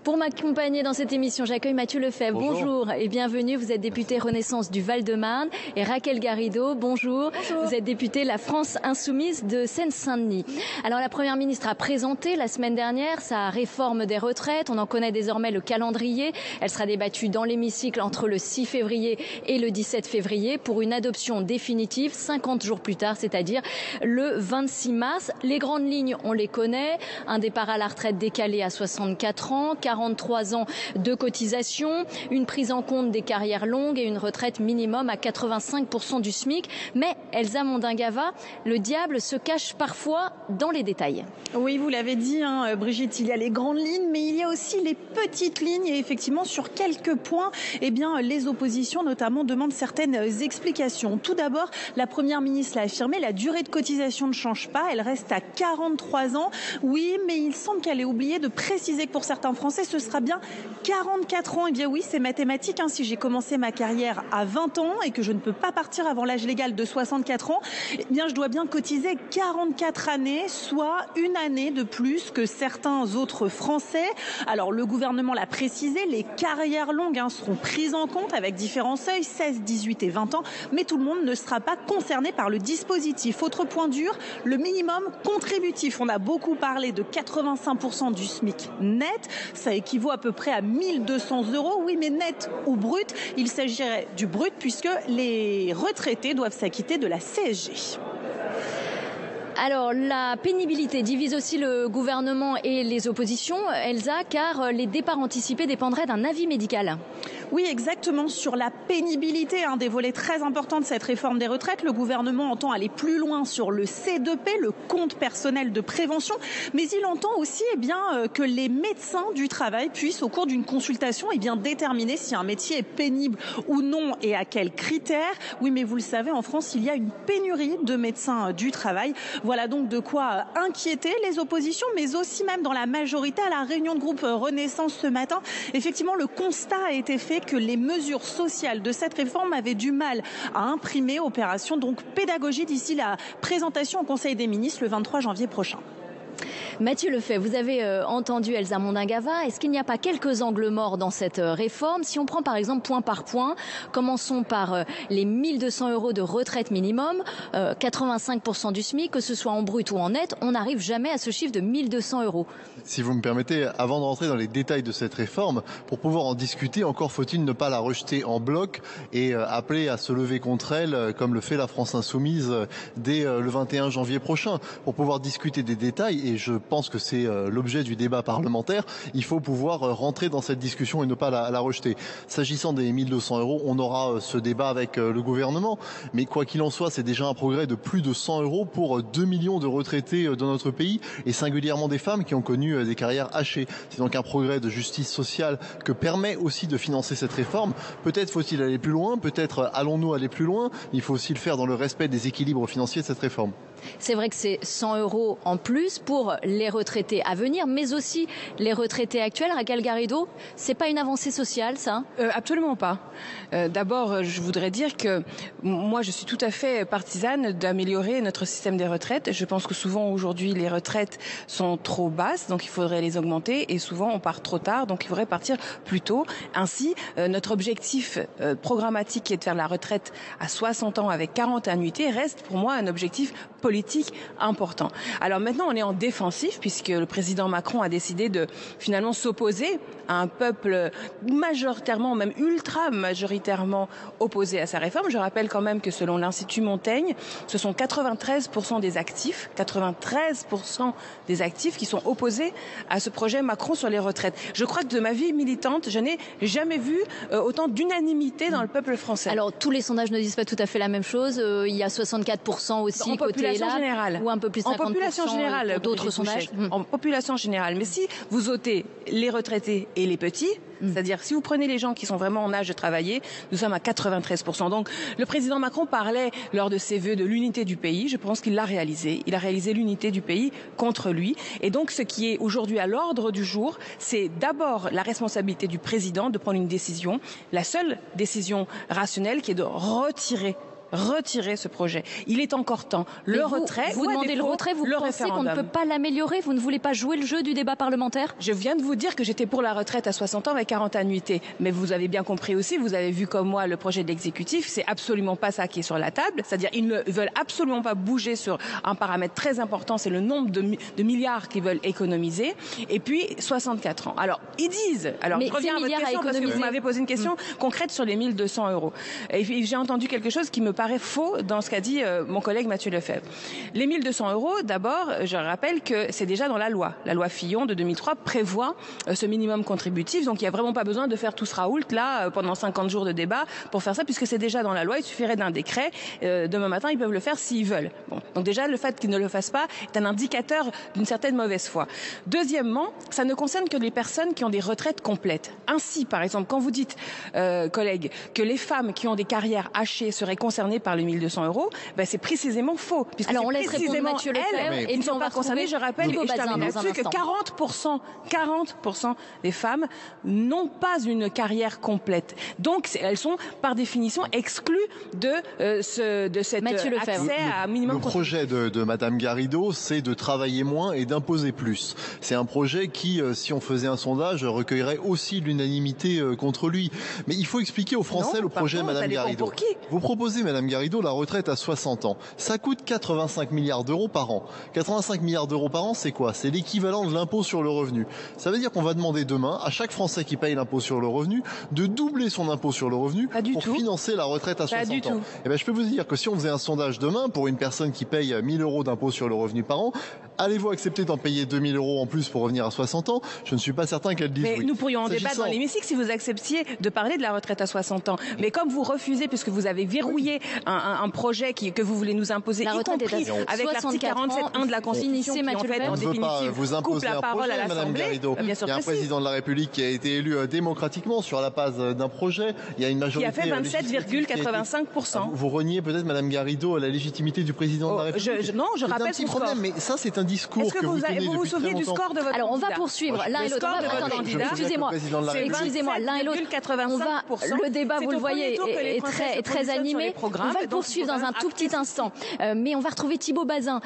Pour m'accompagner dans cette émission, j'accueille Mathieu Lefebvre. Bonjour et bienvenue. Vous êtes député Renaissance du Val-de-Marne. Et Raquel Garrido, bonjour. Vous êtes députée La France Insoumise de Seine-Saint-Denis. Alors la Première ministre a présenté la semaine dernière sa réforme des retraites. On en connaît désormais le calendrier. Elle sera débattue dans l'hémicycle entre le 6 février et le 17 février pour une adoption définitive 50 jours plus tard, c'est-à-dire le 26 mars. Les grandes lignes, on les connaît. Un départ à la retraite décalé à 64 ans, 43 ans de cotisation, une prise en compte des carrières longues et une retraite minimum à 85% du SMIC. Mais Elsa Mondingava, le diable se cache parfois dans les détails. Oui, vous l'avez dit, Brigitte, il y a les grandes lignes, mais il y a aussi les petites lignes. Et effectivement, sur quelques points, les oppositions notamment demandent certaines explications. Tout d'abord, la Première ministre l'a affirmé, la durée de cotisation ne change pas, elle reste à 43 ans. Oui, mais il semble qu'elle ait oublié de préciser que pour certains Français, ce sera bien 44 ans. Eh bien oui, c'est mathématique. Si j'ai commencé ma carrière à 20 ans et que je ne peux pas partir avant l'âge légal de 64 ans, eh bien je dois bien cotiser 44 années, soit une année de plus que certains autres Français. Alors le gouvernement l'a précisé, les carrières longues seront prises en compte avec différents seuils, 16, 18 et 20 ans, mais tout le monde ne sera pas concerné par le dispositif. Autre point dur, le minimum contributif. On a beaucoup parlé de 85% du SMIC net. Ça équivaut à peu près à 1 200 €. Oui, mais net ou brut, il s'agirait du brut puisque les retraités doivent s'acquitter de la CSG. Alors, la pénibilité divise aussi le gouvernement et les oppositions, Elsa, car les départs anticipés dépendraient d'un avis médical. Oui, exactement. Sur la pénibilité, des volets très importants de cette réforme des retraites, le gouvernement entend aller plus loin sur le C2P, le compte personnel de prévention, mais il entend aussi que les médecins du travail puissent, au cours d'une consultation, déterminer si un métier est pénible ou non et à quels critères. Oui, mais vous le savez, en France, il y a une pénurie de médecins du travail. Voilà donc de quoi inquiéter les oppositions, mais aussi même dans la majorité. À la réunion de groupe Renaissance ce matin, effectivement, le constat a été fait que les mesures sociales de cette réforme avaient du mal à imprimer. Opération donc pédagogie d'ici la présentation au Conseil des ministres le 23 janvier prochain. Mathieu Lefebvre, vous avez entendu Elsa Mondingava. Est-ce qu'il n'y a pas quelques angles morts dans cette réforme? Si on prend par exemple point par point, commençons par les 1 200 € de retraite minimum, 85% du SMIC, que ce soit en brut ou en net, on n'arrive jamais à ce chiffre de 1 200 €. Si vous me permettez, avant de rentrer dans les détails de cette réforme, pour pouvoir en discuter, encore faut-il ne pas la rejeter en bloc et appeler à se lever contre elle, comme le fait la France Insoumise dès le 21 janvier prochain. Pour pouvoir discuter des détails, et je pense que c'est l'objet du débat parlementaire, il faut pouvoir rentrer dans cette discussion et ne pas la rejeter. S'agissant des 1 200 €, on aura ce débat avec le gouvernement, mais quoi qu'il en soit, c'est déjà un progrès de plus de 100 € pour 2 millions de retraités dans notre pays, et singulièrement des femmes qui ont connu des carrières hachées. C'est donc un progrès de justice sociale que permet aussi de financer cette réforme. Peut-être faut-il aller plus loin, peut-être allons-nous aller plus loin, il faut aussi le faire dans le respect des équilibres financiers de cette réforme. C'est vrai que c'est 100 € en plus pour les retraités à venir, mais aussi les retraités actuels. Raquel Garrido, c'est pas une avancée sociale, ça? Absolument pas. D'abord, je voudrais dire que moi, je suis tout à fait partisane d'améliorer notre système des retraites. Je pense que souvent, aujourd'hui, les retraites sont trop basses, donc il faudrait les augmenter, et souvent, on part trop tard, donc il faudrait partir plus tôt. Ainsi, notre objectif programmatique qui est de faire la retraite à 60 ans avec 40 annuités reste pour moi un objectif politique important. Alors maintenant, on est en défensif puisque le président Macron a décidé de finalement s'opposer à un peuple majoritairement, même ultra majoritairement opposé à sa réforme. Je rappelle quand même que selon l'Institut Montaigne, ce sont 93% des actifs, 93% des actifs qui sont opposés à ce projet Macron sur les retraites. Je crois que de ma vie militante, je n'ai jamais vu autant d'unanimité dans le peuple français. Alors tous les sondages ne disent pas tout à fait la même chose. Il y a 64% aussi en côté générale, ou un peu plus 50% en population générale, pour d'autres sondages. En population générale. Mais si vous ôtez les retraités et les petits, c'est-à-dire si vous prenez les gens qui sont vraiment en âge de travailler, nous sommes à 93%. Donc le président Macron parlait lors de ses vœux de l'unité du pays. Je pense qu'il l'a réalisé. Il a réalisé l'unité du pays contre lui. Et donc ce qui est aujourd'hui à l'ordre du jour, c'est d'abord la responsabilité du président de prendre une décision, la seule décision rationnelle qui est de retirer retirer ce projet. Il est encore temps. Vous demandez le retrait, vous pensez qu'on ne peut pas l'améliorer? Vous ne voulez pas jouer le jeu du débat parlementaire? Je viens de vous dire que j'étais pour la retraite à 60 ans avec 40 annuités. Mais vous avez bien compris aussi, vous avez vu comme moi le projet de l'exécutif, c'est absolument pas ça qui est sur la table. C'est-à-dire ils ne veulent absolument pas bouger sur un paramètre très important, c'est le nombre de milliards qu'ils veulent économiser. Et puis 64 ans. Alors ils disent, mais je reviens à votre question parce que vous m'avez posé une question concrète sur les 1200 €. Et j'ai entendu quelque chose qui me paraît faux dans ce qu'a dit mon collègue Mathieu Lefebvre. Les 1200 €, d'abord, je rappelle que c'est déjà dans la loi. La loi Fillon de 2003 prévoit ce minimum contributif, donc il n'y a vraiment pas besoin de faire tout ce raoult là pendant 50 jours de débat pour faire ça, puisque c'est déjà dans la loi. Il suffirait d'un décret. Demain matin, ils peuvent le faire s'ils veulent. Bon. Donc déjà, le fait qu'ils ne le fassent pas est un indicateur d'une certaine mauvaise foi. Deuxièmement, ça ne concerne que les personnes qui ont des retraites complètes. Ainsi, par exemple, quand vous dites, collègues, que les femmes qui ont des carrières hachées seraient concernées par les 1200 €, ben c'est précisément faux. Alors on laisse répondre Mathieu Lefebvre et ne sont pas concernées. Je rappelle, et je termine là-dessus, que 40% des femmes n'ont pas une carrière complète. Donc elles sont par définition exclues de cet accès à minimum. Le projet de Madame Garrido, c'est de travailler moins et d'imposer plus. C'est un projet qui, si on faisait un sondage, recueillerait aussi l'unanimité contre lui. Mais il faut expliquer aux Français le projet de Madame Garrido. Vous proposez, Madame Garrido, la retraite à 60 ans. Ça coûte 85 milliards d'euros par an. 85 milliards d'euros par an, c'est quoi? C'est l'équivalent de l'impôt sur le revenu. Ça veut dire qu'on va demander demain à chaque Français qui paye l'impôt sur le revenu de doubler son impôt sur le revenu pour financer la retraite à 60 ans. Et ben, je peux vous dire que si on faisait un sondage demain pour une personne qui paye 1000 € d'impôt sur le revenu par an, allez-vous accepter d'en payer 2000 € en plus pour revenir à 60 ans? Je ne suis pas certain qu'elle dise oui. Nous pourrions en débattre dans l'hémicycle si vous acceptiez de parler de la retraite à 60 ans. Mais comme vous refusez, puisque vous avez verrouillé un projet que vous voulez nous imposer, y compris avec l'article 47.1 de la Constitution, qui en fait en définitive coupe la parole à l'Assemblée. Il y a un président de la République qui a été élu démocratiquement sur la base d'un projet. Il y a une majorité qui a fait 27,85%. Vous reniez peut-être, Madame Garrido, la légitimité du président de la République. Non, je rappelle son score. Mais ça, c'est un discours que vous tenez vous souvenez du score de votre candidat? Alors on va poursuivre l'un et l'autre. Excusez-moi, l'un et l'autre. Le débat, vous le voyez, est très animé. On va le poursuivre dans un tout petit instant. Mais on va retrouver Thibault Bazin,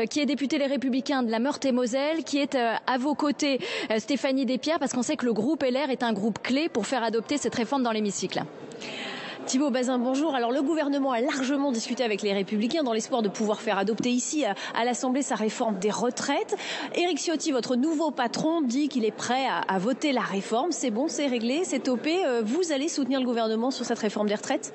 qui est député Les Républicains de la Meurthe-et-Moselle, qui est à vos côtés, Stéphanie Despierres, parce qu'on sait que le groupe LR est un groupe clé pour faire adopter cette réforme dans l'hémicycle. Thibault Bazin, bonjour. Alors le gouvernement a largement discuté avec les Républicains dans l'espoir de pouvoir faire adopter ici à l'Assemblée sa réforme des retraites. Éric Ciotti, votre nouveau patron, dit qu'il est prêt à voter la réforme. C'est bon, c'est réglé, c'est topé. Vous allez soutenir le gouvernement sur cette réforme des retraites?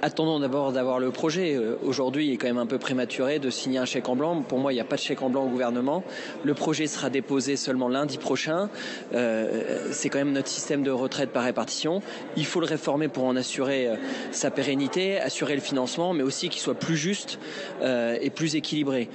Attendons d'abord d'avoir le projet. Aujourd'hui, il est quand même un peu prématuré de signer un chèque en blanc. Pour moi, il n'y a pas de chèque en blanc au gouvernement. Le projet sera déposé seulement lundi prochain. C'est quand même notre système de retraite par répartition. Il faut le réformer pour en assurer sa pérennité, assurer le financement, mais aussi qu'il soit plus juste et plus équilibré.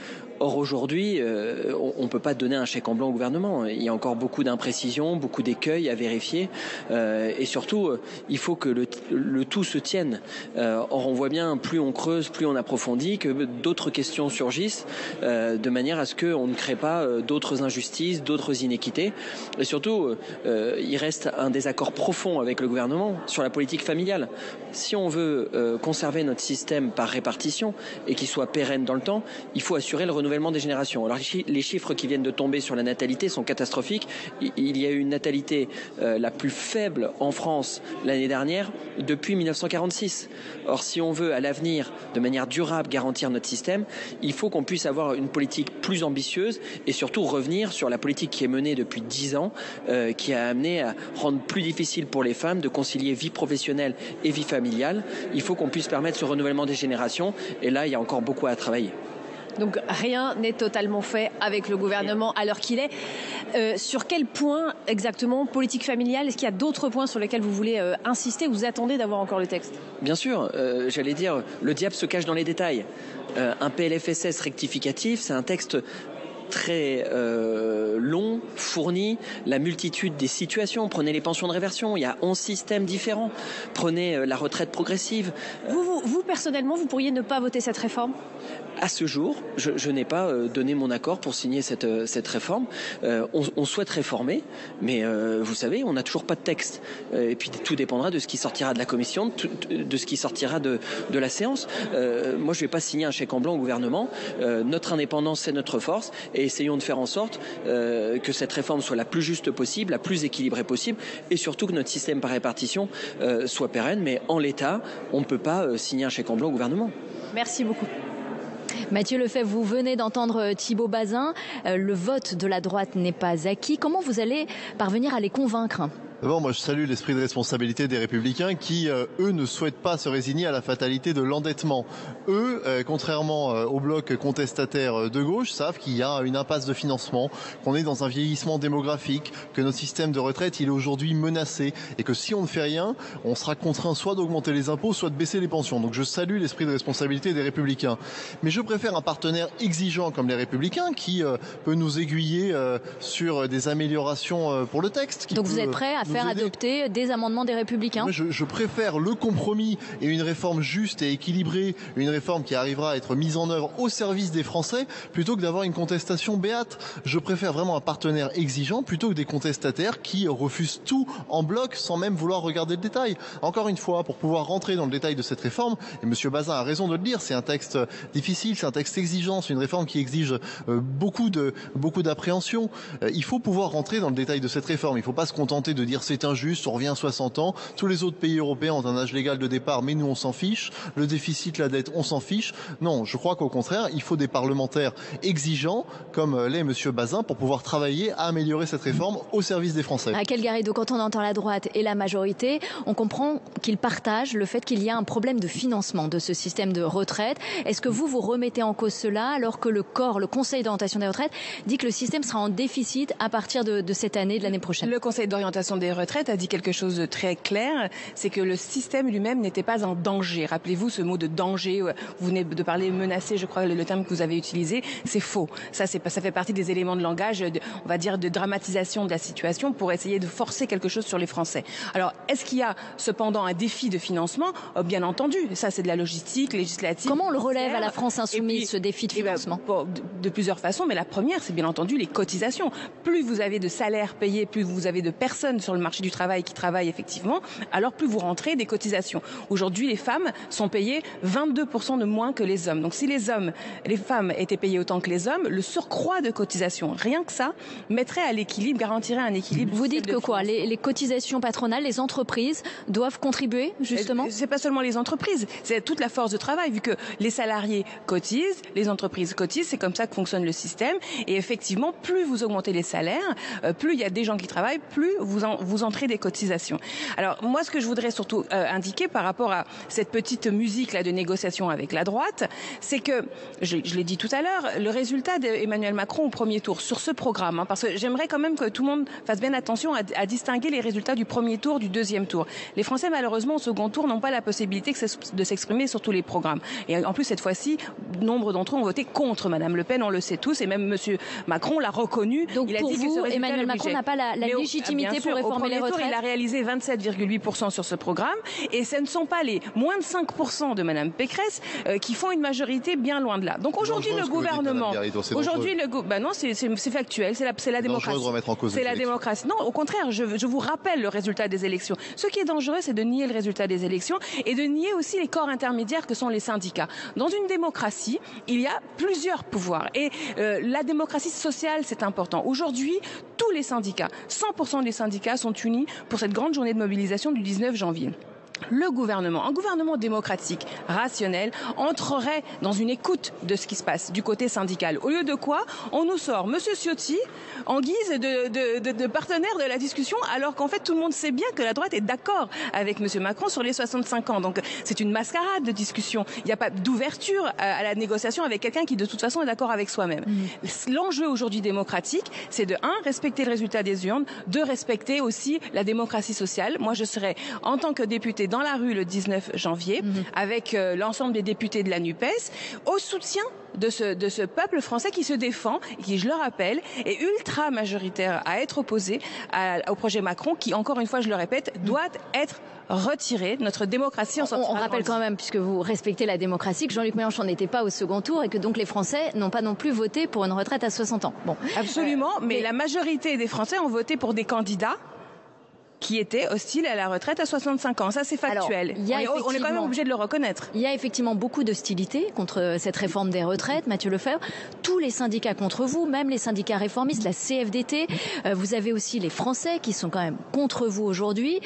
Or aujourd'hui, on ne peut pas donner un chèque en blanc au gouvernement. Il y a encore beaucoup d'imprécisions, beaucoup d'écueils à vérifier. Et surtout, il faut que le tout se tienne. Or on voit bien, plus on creuse, plus on approfondit, que d'autres questions surgissent, de manière à ce qu'on ne crée pas d'autres injustices, d'autres inéquités. Et surtout, il reste un désaccord profond avec le gouvernement sur la politique familiale. Si on veut conserver notre système par répartition et qu'il soit pérenne dans le temps, il faut assurer le renouvellement des générations. Alors les chiffres qui viennent de tomber sur la natalité sont catastrophiques. Il y a eu une natalité la plus faible en France l'année dernière depuis 1946. Or si on veut à l'avenir de manière durable garantir notre système, il faut qu'on puisse avoir une politique plus ambitieuse et surtout revenir sur la politique qui est menée depuis 10 ans, qui a amené à rendre plus difficile pour les femmes de concilier vie professionnelle et vie familiale. Il faut qu'on puisse permettre ce renouvellement des générations et là il y a encore beaucoup à travailler. Donc rien n'est totalement fait avec le gouvernement à l'heure qu'il est. Sur quel point exactement, politique familiale, est-ce qu'il y a d'autres points sur lesquels vous voulez insister? Vous attendez d'avoir encore le texte? Bien sûr, j'allais dire, le diable se cache dans les détails. Un PLFSS rectificatif, c'est un texte très long fournit la multitude des situations. Prenez les pensions de réversion, il y a 11 systèmes différents. Prenez la retraite progressive. Vous personnellement, vous pourriez ne pas voter cette réforme ? À ce jour, je n'ai pas donné mon accord pour signer cette réforme. On souhaite réformer, mais vous savez, on n'a toujours pas de texte. Et puis tout dépendra de ce qui sortira de la commission, de ce qui sortira de la séance. Moi, je ne vais pas signer un chèque en blanc au gouvernement. Notre indépendance, c'est notre force. Et essayons de faire en sorte que cette réforme soit la plus juste possible, la plus équilibrée possible, et surtout que notre système par répartition soit pérenne. Mais en l'état, on ne peut pas signer un chèque en blanc au gouvernement. Merci beaucoup. Mathieu Lefebvre, vous venez d'entendre Thibault Bazin. Le vote de la droite n'est pas acquis. Comment vous allez parvenir à les convaincre ? D'abord, moi, je salue l'esprit de responsabilité des Républicains qui, eux, ne souhaitent pas se résigner à la fatalité de l'endettement. Eux, contrairement au bloc contestataire de gauche, savent qu'il y a une impasse de financement, qu'on est dans un vieillissement démographique, que notre système de retraite, il est aujourd'hui menacé et que si on ne fait rien, on sera contraint soit d'augmenter les impôts, soit de baisser les pensions. Donc je salue l'esprit de responsabilité des Républicains. Mais je préfère un partenaire exigeant comme les Républicains qui peut nous aiguiller sur des améliorations pour le texte. Donc vous êtes prêt à faire adopter des amendements des Républicains ? Je préfère le compromis et une réforme juste et équilibrée, une réforme qui arrivera à être mise en œuvre au service des Français, plutôt que d'avoir une contestation béate. Je préfère vraiment un partenaire exigeant plutôt que des contestataires qui refusent tout en bloc sans même vouloir regarder le détail. Encore une fois, pour pouvoir rentrer dans le détail de cette réforme, et M. Bazin a raison de le dire, c'est un texte difficile, c'est un texte exigeant, c'est une réforme qui exige beaucoup d'appréhension. Il faut pouvoir rentrer dans le détail de cette réforme. Il ne faut pas se contenter de dire c'est injuste, on revient à 60 ans. Tous les autres pays européens ont un âge légal de départ, mais nous on s'en fiche. Le déficit, la dette, on s'en fiche. Non, je crois qu'au contraire, il faut des parlementaires exigeants, comme l'est M. Bazin, pour pouvoir travailler à améliorer cette réforme au service des Français. Raquel Garrido, quand on entend la droite et la majorité, on comprend qu'ils partagent le fait qu'il y a un problème de financement de ce système de retraite. Est-ce que vous remettez en cause cela alors que le Conseil d'orientation des retraites, dit que le système sera en déficit à partir de cette année, de l'année prochaine ? Le Conseil d'orientation des retraites a dit quelque chose de très clair, c'est que le système lui-même n'était pas en danger. Rappelez-vous ce mot de danger, vous venez de parler menacé, je crois le terme que vous avez utilisé, c'est faux. Ça fait partie des éléments de langage, on va dire de dramatisation de la situation pour essayer de forcer quelque chose sur les Français. Alors, est-ce qu'il y a cependant un défi de financement ? Bien entendu, ça c'est de la logistique législative. Comment on le relève à la France insoumise, ce défi de financement ? De plusieurs façons, mais la première, c'est bien entendu les cotisations. Plus vous avez de salaires payés, plus vous avez de personnes sur le marché du travail qui travaillent effectivement, alors plus vous rentrez des cotisations. Aujourd'hui, les femmes sont payées 22% de moins que les hommes. Donc si les femmes étaient payées autant que les hommes, le surcroît de cotisations, rien que ça, mettrait à l'équilibre, garantirait un équilibre. Vous dites que quoi ? Les cotisations patronales, les entreprises doivent contribuer, justement ? C'est pas seulement les entreprises, c'est toute la force de travail, vu que les salariés cotisent, les entreprises cotisent, c'est comme ça que fonctionne le système. Et effectivement, plus vous augmentez les salaires, plus il y a des gens qui travaillent, plus vous entrez des cotisations. Alors moi, ce que je voudrais surtout indiquer par rapport à cette petite musique là de négociation avec la droite, c'est que, je l'ai dit tout à l'heure, le résultat d'Emmanuel Macron au premier tour sur ce programme, parce que j'aimerais quand même que tout le monde fasse bien attention à distinguer les résultats du premier tour du deuxième tour. Les Français, malheureusement, au second tour, n'ont pas la possibilité de s'exprimer sur tous les programmes. Et en plus, cette fois-ci, nombre d'entre eux ont voté contre Madame Le Pen, on le sait tous, et même Monsieur Macron l'a reconnu. Donc il a dit vous, que Emmanuel Macron n'a pas la légitimité pour réformer les retraites. Il a réalisé 27,8% sur ce programme, et ce ne sont pas les moins de 5% de Madame Pécresse qui font une majorité bien loin de là. Donc aujourd'hui, le gouvernement, c'est factuel, c'est la démocratie. C'est la démocratie. Non, au contraire, je vous rappelle le résultat des élections. Ce qui est dangereux, c'est de nier le résultat des élections et de nier aussi les corps intermédiaires que sont les syndicats. Dans une démocratie, il y a plusieurs pouvoirs et la démocratie sociale, c'est important. Aujourd'hui, tous les syndicats, 100% des syndicats sont unis pour cette grande journée de mobilisation du 19 janvier. Le gouvernement, un gouvernement démocratique, rationnel, entrerait dans une écoute de ce qui se passe du côté syndical. Au lieu de quoi, on nous sort Monsieur Ciotti en guise de partenaire de la discussion, alors qu'en fait tout le monde sait bien que la droite est d'accord avec Monsieur Macron sur les 65 ans. Donc c'est une mascarade de discussion. Il n'y a pas d'ouverture à la négociation avec quelqu'un qui de toute façon est d'accord avec soi-même. L'enjeu aujourd'hui démocratique, c'est de 1, respecter le résultat des urnes, 2, respecter aussi la démocratie sociale. Moi je serais, en tant que députée dans la rue le 19 janvier avec l'ensemble des députés de la NUPES au soutien de ce peuple français qui se défend et qui, je le rappelle, est ultra majoritaire à être opposé au projet Macron qui, encore une fois, je le répète, doit être retiré. Notre démocratie en sortira. On rappelle quand même, puisque vous respectez la démocratie, que Jean-Luc Mélenchon n'était pas au second tour et que donc les Français n'ont pas non plus voté pour une retraite à 60 ans. Bon. Absolument, mais la majorité des Français ont voté pour des candidats qui étaient hostiles à la retraite à 65 ans. Ça, c'est factuel. Alors, on est quand même obligé de le reconnaître. Il y a effectivement beaucoup d'hostilité contre cette réforme des retraites, Mathieu Lefèvre. Tous les syndicats contre vous, même les syndicats réformistes, la CFDT. Vous avez aussi les Français qui sont quand même contre vous aujourd'hui.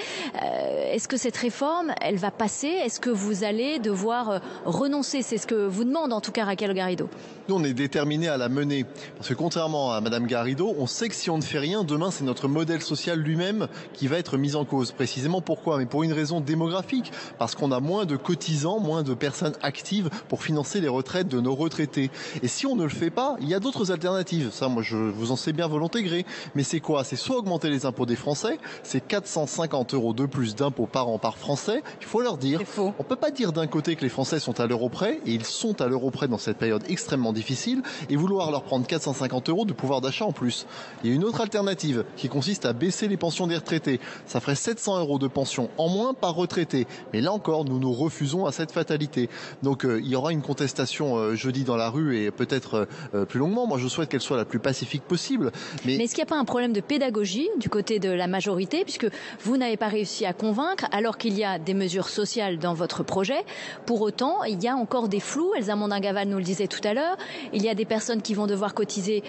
Est-ce que cette réforme, elle va passer? Est-ce que vous allez devoir renoncer? C'est ce que vous demande en tout cas Raquel Garrido. Nous, on est déterminés à la mener. Parce que contrairement à Madame Garrido, on sait que si on ne fait rien, demain, c'est notre modèle social lui-même qui va être mis en cause. Précisément pourquoi? Mais pour une raison démographique. Parce qu'on a moins de cotisants, moins de personnes actives pour financer les retraites de nos retraités. Et si on ne le fait pas, il y a d'autres alternatives. Ça, moi, je vous en sais bien volonté gré. Mais c'est quoi? C'est soit augmenter les impôts des Français, c'est 450 € de plus d'impôts par an par Français. Il faut leur dire. On peut pas dire d'un côté que les Français sont à l'euro près, et ils sont à l'euro près dans cette période extrêmement difficile, et vouloir leur prendre 450 € de pouvoir d'achat en plus. Il y a une autre alternative qui consiste à baisser les pensions des retraités. Ça ferait 700 € de pension en moins par retraité. Mais là encore, nous nous refusons à cette fatalité. Donc il y aura une contestation jeudi dans la rue et peut-être plus longuement. Moi, je souhaite qu'elle soit la plus pacifique possible. Mais est-ce qu'il n'y a pas un problème de pédagogie du côté de la majorité, puisque vous n'avez pas réussi à convaincre, alors qu'il y a des mesures sociales dans votre projet? Pour autant, il y a encore des flous. Elsa Mondin-Gaval nous le disait tout à l'heure. Il y a des personnes qui vont devoir cotiser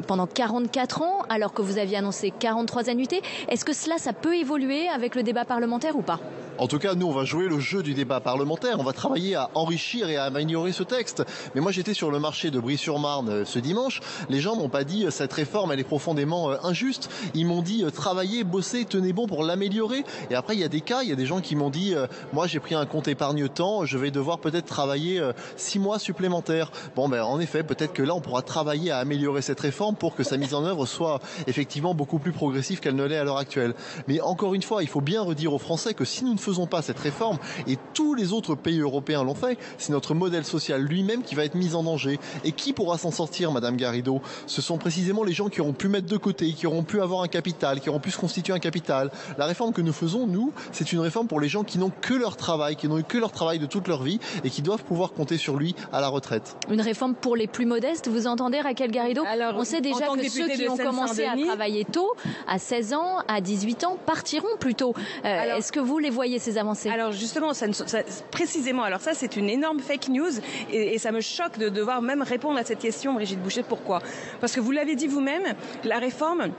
pendant 44 ans, alors que vous aviez annoncé 43 annuités. Est-ce que cela, ça peut évoluer avec le débat parlementaire ou pas? En tout cas, nous, on va jouer le jeu du débat parlementaire. On va travailler à enrichir et à améliorer ce texte. Mais moi, j'étais sur le marché de Brie-sur-Marne ce dimanche. Les gens m'ont pas dit cette réforme, elle est profondément injuste. Ils m'ont dit travaillez, bossez, tenez bon pour l'améliorer. Et après, il y a des cas, il y a des gens qui m'ont dit moi, j'ai pris un compte épargne-temps, je vais devoir peut-être travailler 6 mois supplémentaires. Bon, ben, en effet, peut-être que là, on pourra travailler à améliorer cette réforme pour que sa mise en œuvre soit effectivement beaucoup plus progressive qu'elle ne l'est à l'heure actuelle. Mais encore une fois, il faut bien redire aux Français que si nous ne faisons pas cette réforme, et tous les autres pays européens l'ont fait, c'est notre modèle social lui-même qui va être mis en danger. Et qui pourra s'en sortir, Madame Garrido? Ce sont précisément les gens qui auront pu mettre de côté, qui auront pu avoir un capital, qui auront pu se constituer un capital. La réforme que nous faisons, nous, c'est une réforme pour les gens qui n'ont que leur travail, qui n'ont eu que leur travail de toute leur vie et qui doivent pouvoir compter sur lui à la retraite. Une réforme pour les plus modestes, vous entendez, Raquel Garrido? Alors, on sait déjà que ceux qui ont commencé à travailler tôt, à 16 ans, à 18 ans, partiront plus tôt. Est-ce que vous les voyez, ces avancées? Alors justement, précisément, alors ça c'est une énorme fake news et ça me choque de devoir même répondre à cette question, Brigitte Boucher. Pourquoi? Parce que vous l'avez dit vous-même, la réforme,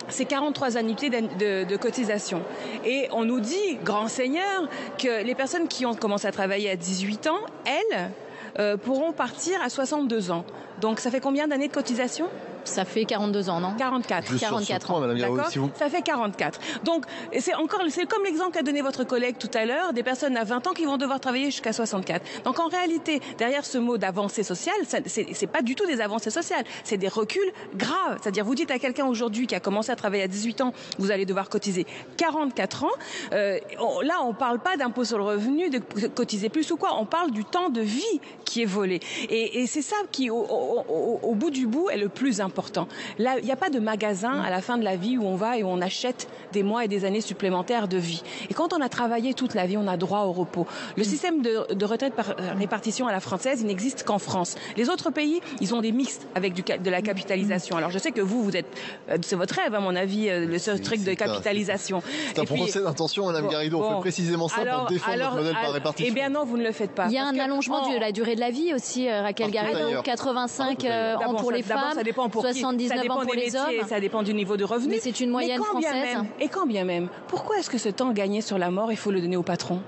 c'est 43 annuités de cotisation. Et on nous dit, grand seigneur, que les personnes qui ont commencé à travailler à 18 ans, elles, pourront partir à 62 ans. Donc ça fait combien d'années de cotisation? Ça fait 42 ans, non? 44. 44 ans, Madame Garrido, si vous... Ça fait 44. Donc, c'est comme l'exemple qu'a donné votre collègue tout à l'heure, des personnes à 20 ans qui vont devoir travailler jusqu'à 64. Donc, en réalité, derrière ce mot d'avancée sociale, c'est pas du tout des avancées sociales. C'est des reculs graves. C'est-à-dire, vous dites à quelqu'un aujourd'hui qui a commencé à travailler à 18 ans, vous allez devoir cotiser 44 ans. Là, on parle pas d'impôt sur le revenu, de cotiser plus ou quoi. On parle du temps de vie qui est volé. Et c'est ça qui, au bout du bout, est le plus important. Là, il n'y a pas de magasin à la fin de la vie où on va et où on achète des mois et des années supplémentaires de vie. Et quand on a travaillé toute la vie, on a droit au repos. Le système de retraite par répartition à la française, il n'existe qu'en France. Les autres pays, ils ont des mixtes avec de la capitalisation. Alors je sais que vous êtes, c'est votre rêve à mon avis, ce truc de capitalisation. C'est un procès d'intention, Madame Garrido. On fait précisément ça pour défendre notre modèle par répartition. Eh bien non, vous ne le faites pas. Il y a un allongement de la durée de la vie aussi, Raquel Garrido. 85 ans pour les femmes. Ça dépend pour 79 ans pour les métiers, hommes. Ça dépend du niveau de revenu. Mais c'est une moyenne française. Et quand bien même, pourquoi est-ce que ce temps gagné sur la mort, il faut le donner au patron?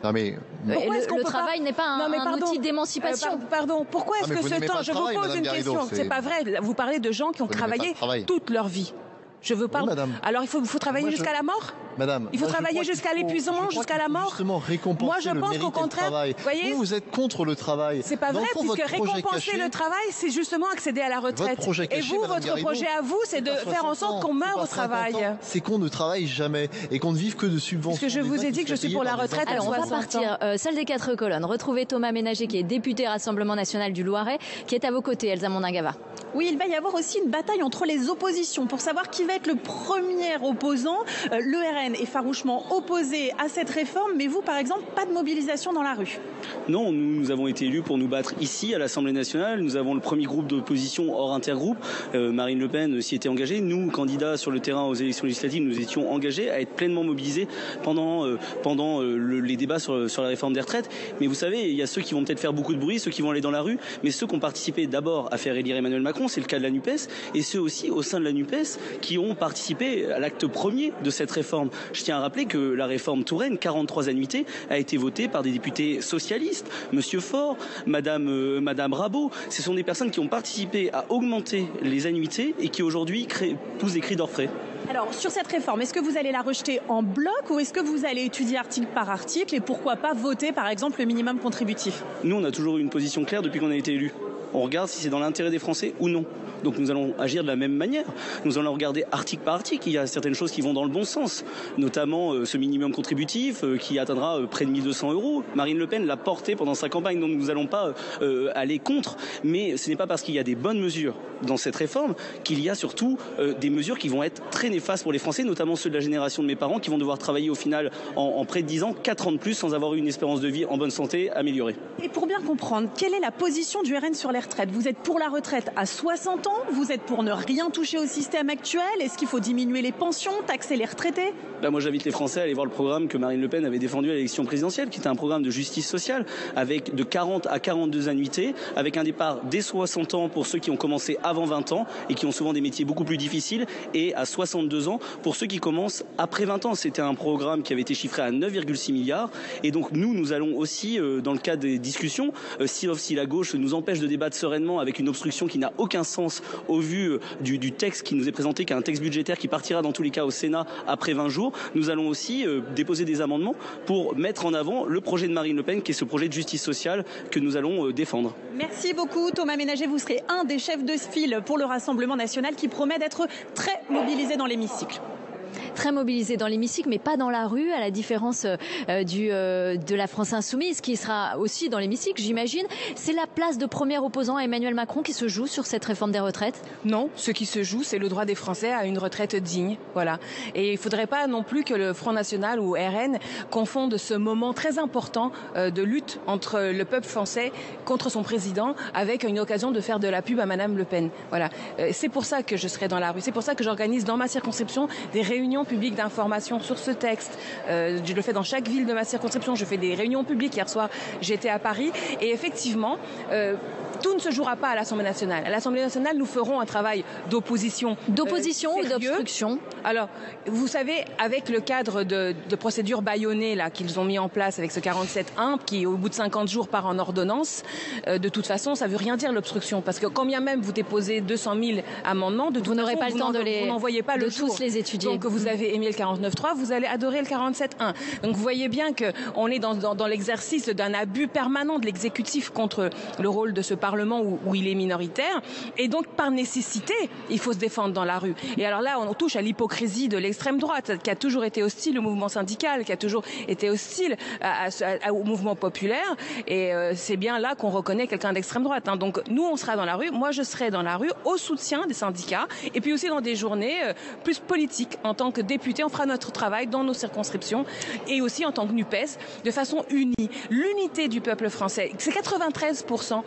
Non mais le travail n'est pas un outil d'émancipation. Pardon, pourquoi est-ce que ce temps, je vous pose une question, c'est pas vrai, vous parlez de gens qui ont travaillé toute leur vie. Je veux pas. Oui, madame. Alors il faut travailler jusqu'à la mort? Madame, il faut travailler jusqu'à l'épuisement, jusqu'à la mort. Justement, récompenser moi, je pense qu'au contraire, voyez, vous êtes contre le travail. C'est pas vrai, puisque récompenser le travail, c'est justement accéder à la retraite. Et vous, votre projet à vous, c'est de faire en sorte qu'on meure au travail. C'est qu'on ne travaille jamais et qu'on ne vive que de subventions. Parce que je vous ai dit que je suis pour la retraite à 60 ans. Alors, on va partir. Salle des 4 colonnes. Retrouvez Thomas Ménager, qui est député Rassemblement national du Loiret, qui est à vos côtés, Elsa Mondingava. Oui, il va y avoir aussi une bataille entre les oppositions pour savoir qui va être le premier opposant. Le RN est farouchement opposé à cette réforme, mais vous, par exemple, pas de mobilisation dans la rue. Non, nous avons été élus pour nous battre ici, à l'Assemblée nationale. Nous avons le premier groupe d'opposition hors intergroupe. Marine Le Pen s'y était engagée. Nous, candidats sur le terrain aux élections législatives, nous étions engagés à être pleinement mobilisés pendant les débats sur la réforme des retraites. Mais vous savez, il y a ceux qui vont peut-être faire beaucoup de bruit, ceux qui vont aller dans la rue, mais ceux qui ont participé d'abord à faire élire Emmanuel Macron, c'est le cas de la NUPES, et ceux aussi au sein de la NUPES qui ont participé à l'acte premier de cette réforme. Je tiens à rappeler que la réforme Touraine, 43 annuités, a été votée par des députés socialistes, Monsieur Faure, Madame Rabault. Ce sont des personnes qui ont participé à augmenter les annuités et qui aujourd'hui poussent des cris d'orfraie. Alors, sur cette réforme, est-ce que vous allez la rejeter en bloc ou est-ce que vous allez étudier article par article et pourquoi pas voter, par exemple, le minimum contributif? Nous, on a toujours eu une position claire depuis qu'on a été élus. On regarde si c'est dans l'intérêt des Français ou non. Donc nous allons agir de la même manière. Nous allons regarder article par article. Il y a certaines choses qui vont dans le bon sens, notamment ce minimum contributif qui atteindra près de 1 200 €. Marine Le Pen l'a porté pendant sa campagne, donc nous n'allons pas aller contre. Mais ce n'est pas parce qu'il y a des bonnes mesures dans cette réforme qu'il y a surtout des mesures qui vont être très néfastes pour les Français, notamment ceux de la génération de mes parents qui vont devoir travailler au final en près de 10 ans, 4 ans de plus sans avoir eu une espérance de vie en bonne santé améliorée. Et pour bien comprendre, quelle est la position du RN sur les retraites? Vous êtes pour la retraite à 60 ans? Vous êtes pour ne rien toucher au système actuel? Est-ce qu'il faut diminuer les pensions, taxer les retraités? Moi, j'invite les Français à aller voir le programme que Marine Le Pen avait défendu à l'élection présidentielle, qui était un programme de justice sociale, avec de 40 à 42 annuités, avec un départ dès 60 ans pour ceux qui ont commencé avant 20 ans et qui ont souvent des métiers beaucoup plus difficiles, et à 62 ans pour ceux qui commencent après 20 ans. C'était un programme qui avait été chiffré à 9,6 milliards. Et donc nous allons aussi, dans le cadre des discussions, si la gauche nous empêche de débattre sereinement avec une obstruction qui n'a aucun sens au vu du texte qui nous est présenté, qui est un texte budgétaire qui partira dans tous les cas au Sénat après 20 jours, nous allons aussi déposer des amendements pour mettre en avant le projet de Marine Le Pen, qui est ce projet de justice sociale que nous allons défendre. Merci beaucoup Thomas Ménager, vous serez un des chefs de file pour le Rassemblement national qui promet d'être très mobilisé dans l'hémicycle. Très mobilisé dans l'hémicycle, mais pas dans la rue, à la différence de la France Insoumise, qui sera aussi dans l'hémicycle, j'imagine. C'est la place de premier opposant à Emmanuel Macron qui se joue sur cette réforme des retraites? Non, ce qui se joue, c'est le droit des Français à une retraite digne. Voilà. Et il ne faudrait pas non plus que le Front National ou RN confondent ce moment très important de lutte entre le peuple français contre son président avec une occasion de faire de la pub à Madame Le Pen. Voilà. C'est pour ça que je serai dans la rue. C'est pour ça que j'organise dans ma circonscription des réunions publiques d'information sur ce texte. Je le fais dans chaque ville de ma circonscription. Je fais des réunions publiques. Hier soir, j'étais à Paris. Et effectivement, tout ne se jouera pas à l'Assemblée nationale. À l'Assemblée nationale, nous ferons un travail d'opposition. D'opposition ou d'obstruction? Alors, vous savez, avec le cadre de procédure bâillonnée là qu'ils ont mis en place avec ce 47.1 qui, au bout de 50 jours, part en ordonnance, de toute façon, ça ne veut rien dire l'obstruction. Parce que quand bien même vous déposez 200 000 amendements, de toute vous n'aurez pas le temps vous n'envoyez pas le jour. Tous les étudier. Donc vous avez aimé le 49.3, vous allez adorer le 47.1. Donc vous voyez bien qu'on est dans l'exercice d'un abus permanent de l'exécutif contre le rôle de ce Parlement où il est minoritaire. Et donc par nécessité, il faut se défendre dans la rue. Et alors là, on touche à l'hypocrisie de l'extrême droite, qui a toujours été hostile au mouvement syndical, qui a toujours été hostile au mouvement populaire. Et c'est bien là qu'on reconnaît quelqu'un d'extrême droite. Donc nous, on sera dans la rue. Moi, je serai dans la rue au soutien des syndicats. Et puis aussi dans des journées plus politiques. En tant que député, on fera notre travail dans nos circonscriptions. Et aussi en tant que NUPES, de façon unie. L'unité du peuple français. C'est 93%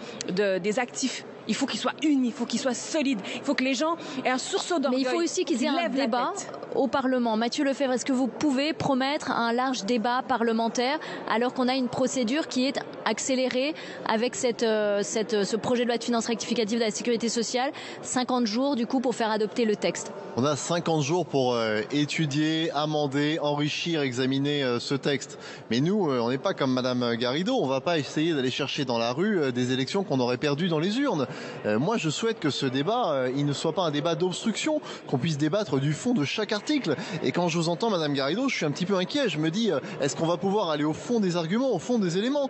des actifs. Il faut qu'ils soient unis, il faut qu'ils soient solides, il faut que les gens aient un sursaut d'orgueil. Mais il faut aussi qu'ils aient un débat au Parlement. Mathieu Lefebvre, est-ce que vous pouvez promettre un large débat parlementaire alors qu'on a une procédure qui est accélérée avec ce projet de loi de finances rectificative de la sécurité sociale? 50 jours du coup pour faire adopter le texte. On a 50 jours pour étudier, amender, enrichir, examiner ce texte. Mais nous, on n'est pas comme Madame Garrido, on ne va pas essayer d'aller chercher dans la rue des élections qu'on aurait perdues dans les urnes. Moi, je souhaite que ce débat, il ne soit pas un débat d'obstruction, qu'on puisse débattre du fond de chaque article. Et quand je vous entends, Madame Garrido, je suis un petit peu inquiet. Je me dis, est-ce qu'on va pouvoir aller au fond des arguments, au fond des éléments?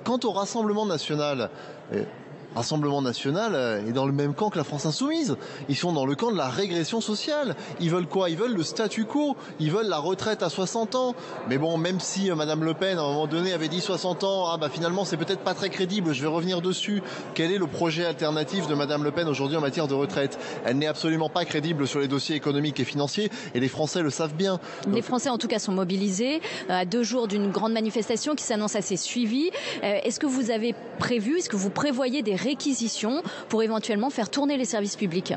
Quant au Rassemblement national, Rassemblement national est dans le même camp que la France insoumise. Ils sont dans le camp de la régression sociale. Ils veulent quoi? Ils veulent le statu quo. Ils veulent la retraite à 60 ans. Mais bon, même si Madame Le Pen, à un moment donné, avait dit 60 ans, ah bah finalement, c'est peut-être pas très crédible, je vais revenir dessus. Quel est le projet alternatif de Madame Le Pen aujourd'hui en matière de retraite? Elle n'est absolument pas crédible sur les dossiers économiques et financiers, et les Français le savent bien. Les Français, en tout cas, sont mobilisés à 2 jours d'une grande manifestation qui s'annonce assez suivie. Est-ce que vous avez prévu, est-ce que vous prévoyez des réquisitions pour éventuellement faire tourner les services publics?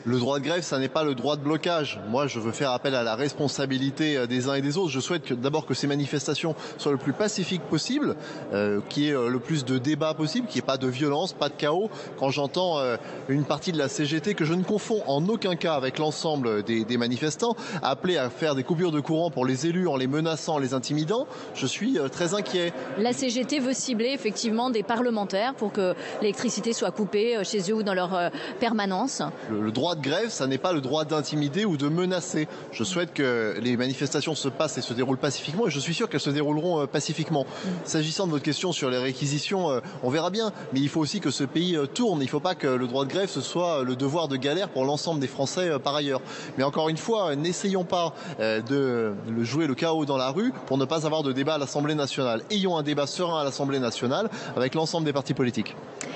Le droit de grève, ça n'est pas le droit de blocage. Moi, je veux faire appel à la responsabilité des uns et des autres. Je souhaite d'abord que ces manifestations soient le plus pacifiques possible, qu'il y ait le plus de débats possible, qu'il n'y ait pas de violence, pas de chaos. Quand j'entends une partie de la CGT, que je ne confonds en aucun cas avec l'ensemble des manifestants, appeler à faire des coupures de courant pour les élus en les menaçant, en les intimidant, je suis très inquiet. La CGT veut cibler effectivement des parlementaires pour que l'électricité soit coupée chez eux ou dans leur permanence. Le droit de grève, ça n'est pas le droit d'intimider ou de menacer. Je souhaite que les manifestations se passent et se déroulent pacifiquement, et je suis sûr qu'elles se dérouleront pacifiquement. S'agissant de votre question sur les réquisitions, on verra bien, mais il faut aussi que ce pays tourne. Il ne faut pas que le droit de grève ce soit le devoir de galère pour l'ensemble des Français par ailleurs. Mais encore une fois, n'essayons pas de jouer le chaos dans la rue pour ne pas avoir de débat à l'Assemblée nationale. Ayons un débat serein à l'Assemblée nationale avec l'ensemble des partis politiques.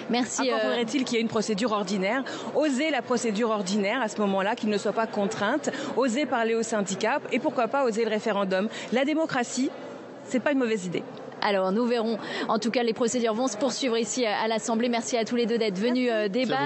Merci. Encore faudrait-il qu'il y ait une procédure ordinaire. Oser la procédure ordinaire à ce moment-là, qu'il ne soit pas contrainte. Oser parler aux syndicats et pourquoi pas oser le référendum. La démocratie, c'est pas une mauvaise idée. Alors nous verrons. En tout cas, les procédures vont se poursuivre ici à l'Assemblée. Merci à tous les deux d'être venus débattre.